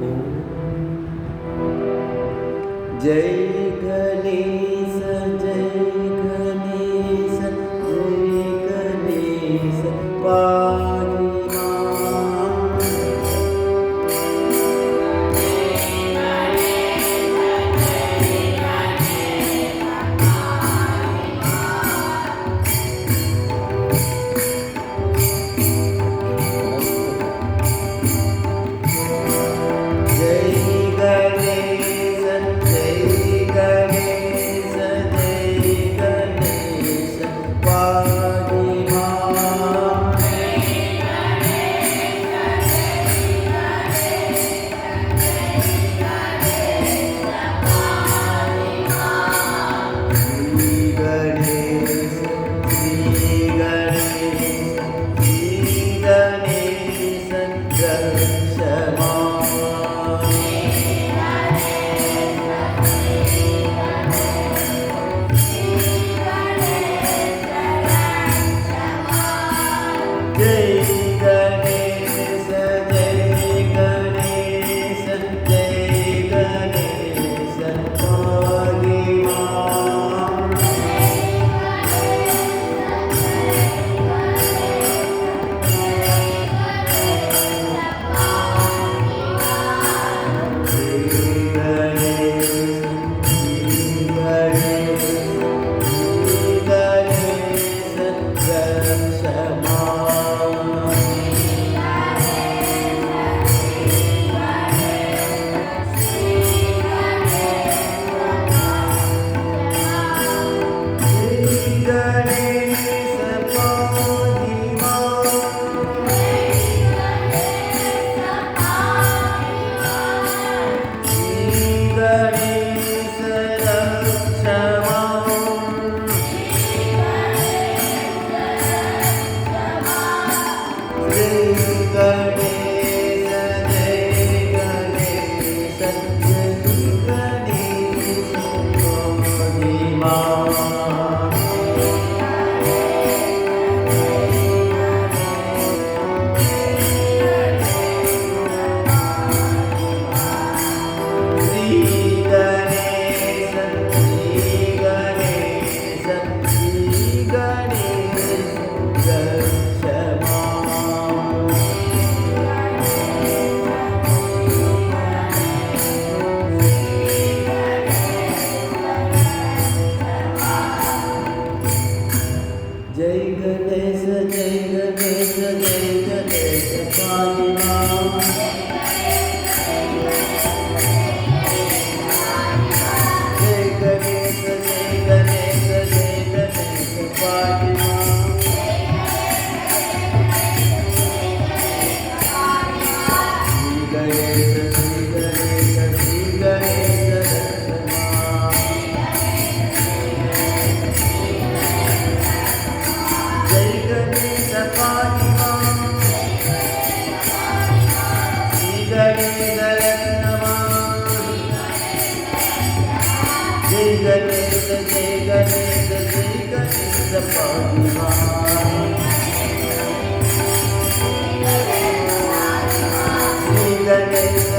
जय गणेश जय गणेश जय गणेश पाहि मां। जय गणेश जय गणेश जय गणेश पाहि मां। श्री गणेश श्री गणेश श्री गणेश रक्ष मां। जय गणेश जय गणेश जय गणेश पाहि मां। श्री गणेश श्री गणेश श्री गणेश रक्ष मां। श्री गणेश पाहि मां। श्री गणेश रक्ष मां। श्री गणेश जय गणेश जय गणेश पाहि मां। श्री गणेश श्री गणेश श्री गणेश रक्ष मां। जय गणेश जय गणेश जय गणेश पाहि मां। जय गणेश जय गणेश जय गणेश पाहि मां। श्री गणेश श्री गणेश श्री गणेश रक्ष मां। जय गणेश पाहि मां। श्री गणेश रक्ष मां। जय गणेश जय गणेश जय गणेश पाहि मां। श्री गणेश